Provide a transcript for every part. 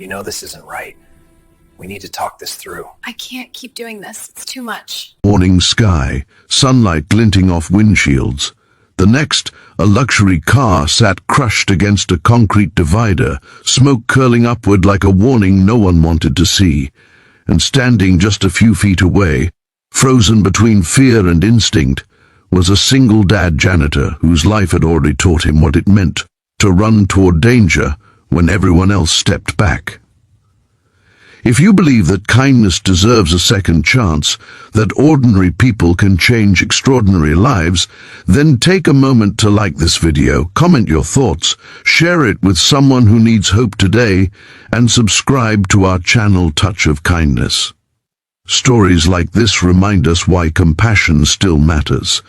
You know this isn't right. We need to talk this through. I can't keep doing this. It's too much. Morning sky, sunlight glinting off windshields. The next, a luxury car sat crushed against a concrete divider, smoke curling upward like a warning no one wanted to see. And standing just a few feet away, frozen between fear and instinct, was a single dad janitor whose life had already taught him what it meant to run toward danger when everyone else stepped back. If you believe that kindness deserves a second chance, that ordinary people can change extraordinary lives, then take a moment to like this video, comment your thoughts, share it with someone who needs hope today, and subscribe to our channel Touch of Kindness. Stories like this remind us why compassion still matters.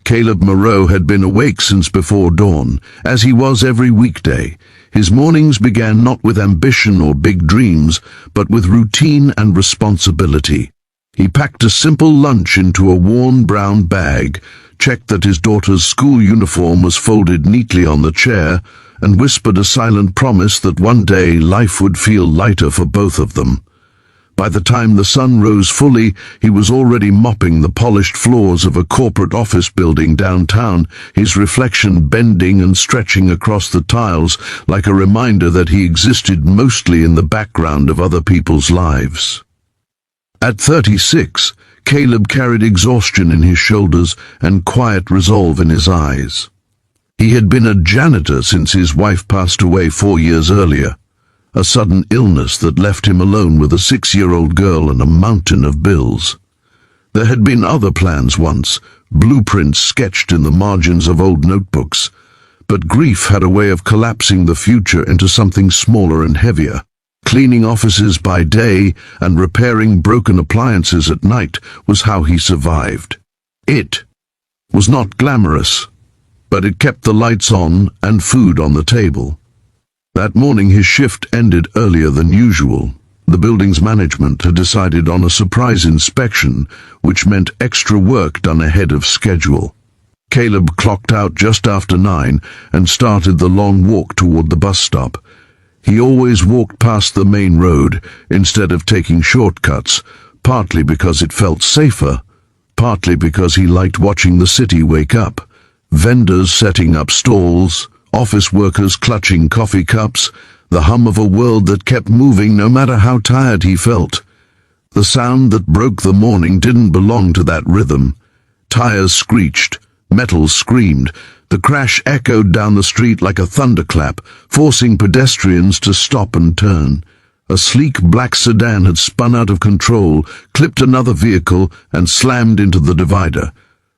Caleb Moreau had been awake since before dawn, as he was every weekday. His mornings began not with ambition or big dreams, but with routine and responsibility. He packed a simple lunch into a worn brown bag, checked that his daughter's school uniform was folded neatly on the chair, and whispered a silent promise that one day life would feel lighter for both of them. By the time the sun rose fully, he was already mopping the polished floors of a corporate office building downtown, his reflection bending and stretching across the tiles like a reminder that he existed mostly in the background of other people's lives. At 36, Caleb carried exhaustion in his shoulders and quiet resolve in his eyes. He had been a janitor since his wife passed away 4 years earlier. A sudden illness that left him alone with a 6-year-old girl and a mountain of bills. There had been other plans once, blueprints sketched in the margins of old notebooks, but grief had a way of collapsing the future into something smaller and heavier. Cleaning offices by day and repairing broken appliances at night was how he survived. It was not glamorous, but it kept the lights on and food on the table. That morning his shift ended earlier than usual. The building's management had decided on a surprise inspection, which meant extra work done ahead of schedule. Caleb clocked out just after 9 and started the long walk toward the bus stop. He always walked past the main road instead of taking shortcuts, partly because it felt safer, partly because he liked watching the city wake up. Vendors setting up stalls, office workers clutching coffee cups, the hum of a world that kept moving no matter how tired he felt. The sound that broke the morning didn't belong to that rhythm. Tires screeched, metal screamed, the crash echoed down the street like a thunderclap, forcing pedestrians to stop and turn. A sleek black sedan had spun out of control, clipped another vehicle, and slammed into the divider.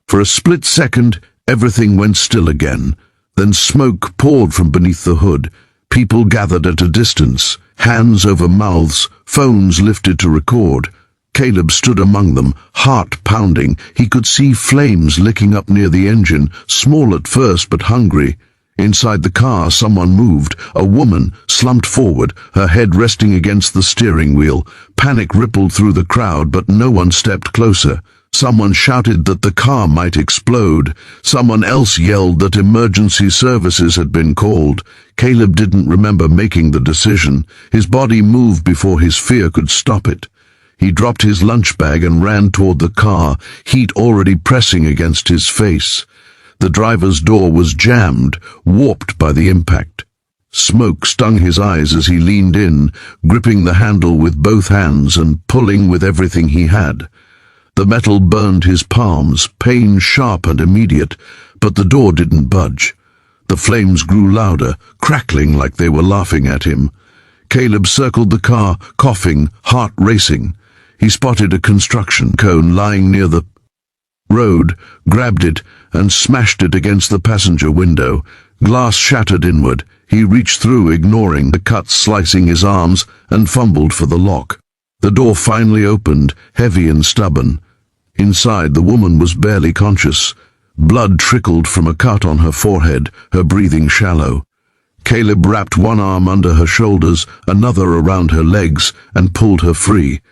For a split second, everything went still again. Then smoke poured from beneath the hood. People gathered at a distance, hands over mouths, phones lifted to record. Caleb stood among them, heart pounding. He could see flames licking up near the engine, small at first but hungry. Inside the car, someone moved. A woman slumped forward, her head resting against the steering wheel. Panic rippled through the crowd, but no one stepped closer. Someone shouted that the car might explode. Someone else yelled that emergency services had been called. Caleb didn't remember making the decision. His body moved before his fear could stop it. He dropped his lunch bag and ran toward the car, heat already pressing against his face. The driver's door was jammed, warped by the impact. Smoke stung his eyes as he leaned in, gripping the handle with both hands and pulling with everything he had. The metal burned his palms, pain sharp and immediate, but the door didn't budge. The flames grew louder, crackling like they were laughing at him. Caleb circled the car, coughing, heart racing. He spotted a construction cone lying near the road, grabbed it, and smashed it against the passenger window. Glass shattered inward. He reached through, ignoring the cuts slicing his arms, and fumbled for the lock. The door finally opened, heavy and stubborn. Inside, the woman was barely conscious. Blood trickled from a cut on her forehead, her breathing shallow. Caleb wrapped one arm under her shoulders, another around her legs, and pulled her free.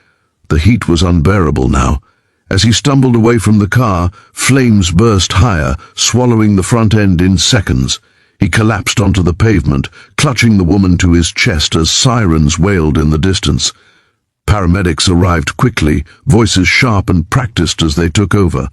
The heat was unbearable now. As he stumbled away from the car, flames burst higher, swallowing the front end in seconds. He collapsed onto the pavement, clutching the woman to his chest as sirens wailed in the distance. Paramedics arrived quickly, voices sharp and practiced as they took over.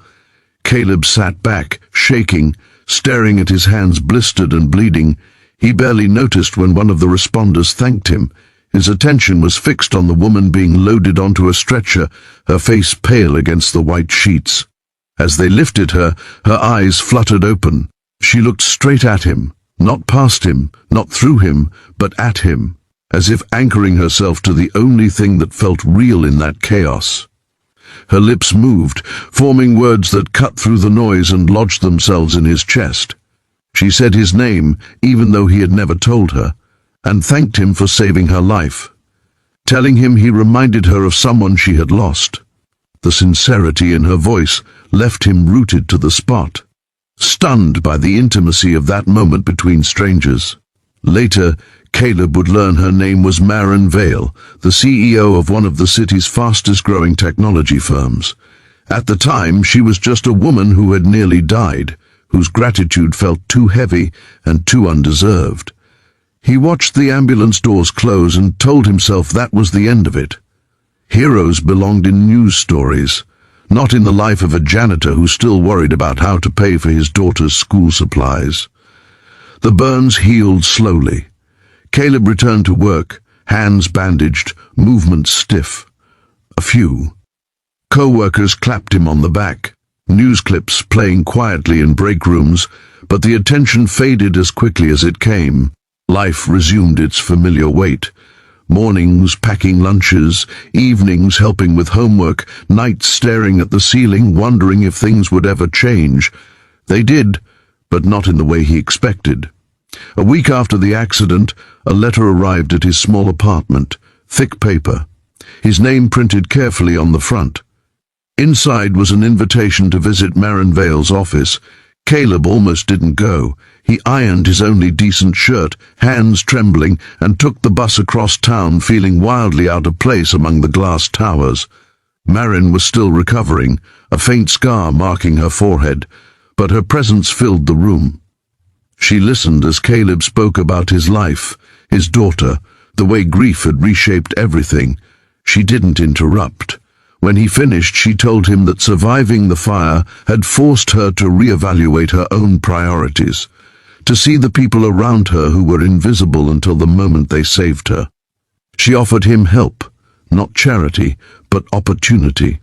Caleb sat back, shaking, staring at his hands blistered and bleeding. He barely noticed when one of the responders thanked him. His attention was fixed on the woman being loaded onto a stretcher, her face pale against the white sheets. As they lifted her, her eyes fluttered open. She looked straight at him, not past him, not through him, but at him, as if anchoring herself to the only thing that felt real in that chaos. Her lips moved, forming words that cut through the noise and lodged themselves in his chest. She said his name, even though he had never told her, and thanked him for saving her life. Telling him he reminded her of someone she had lost. The sincerity in her voice left him rooted to the spot, stunned by the intimacy of that moment between strangers. Later, Caleb would learn her name was Maren Vale, the CEO of one of the city's fastest-growing technology firms. At the time, she was just a woman who had nearly died, whose gratitude felt too heavy and too undeserved. He watched the ambulance doors close and told himself that was the end of it. Heroes belonged in news stories, not in the life of a janitor who still worried about how to pay for his daughter's school supplies. The burns healed slowly. Caleb returned to work, hands bandaged, movements stiff. A few. Co-workers clapped him on the back, news clips playing quietly in break rooms, but the attention faded as quickly as it came. Life resumed its familiar weight. Mornings packing lunches, evenings helping with homework, nights staring at the ceiling, wondering if things would ever change. They did, but not in the way he expected. A week after the accident, a letter arrived at his small apartment, thick paper, his name printed carefully on the front. Inside was an invitation to visit Maren Vale's office. Caleb almost didn't go. He ironed his only decent shirt, hands trembling, and took the bus across town, feeling wildly out of place among the glass towers. Maren was still recovering, a faint scar marking her forehead, but her presence filled the room. She listened as Caleb spoke about his life, his daughter, the way grief had reshaped everything. She didn't interrupt. When he finished, she told him that surviving the fire had forced her to reevaluate her own priorities, to see the people around her who were invisible until the moment they saved her. She offered him help, not charity, but opportunity.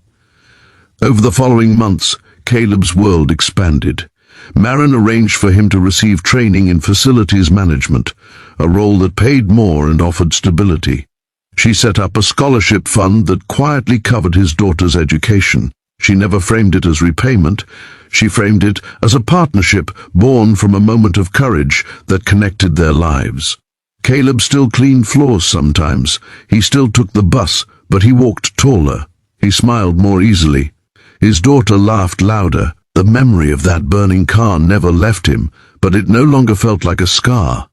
Over the following months, Caleb's world expanded. Maren arranged for him to receive training in facilities management, a role that paid more and offered stability. She set up a scholarship fund that quietly covered his daughter's education. She never framed it as repayment. She framed it as a partnership born from a moment of courage that connected their lives. Caleb still cleaned floors sometimes. He still took the bus, but he walked taller. He smiled more easily. His daughter laughed louder. The memory of that burning car never left him, but it no longer felt like a scar.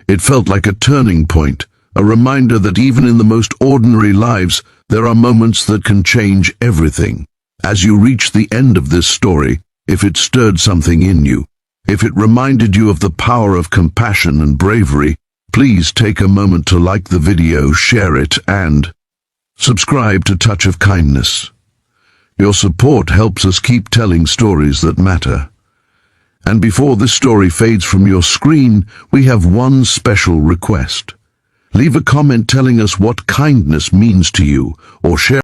It felt like a turning point, a reminder that even in the most ordinary lives, there are moments that can change everything. As you reach the end of this story, if it stirred something in you, if it reminded you of the power of compassion and bravery, please take a moment to like the video, share it, and subscribe to Touch of Kindness. Your support helps us keep telling stories that matter. And before this story fades from your screen, we have one special request. Leave a comment telling us what kindness means to you, or share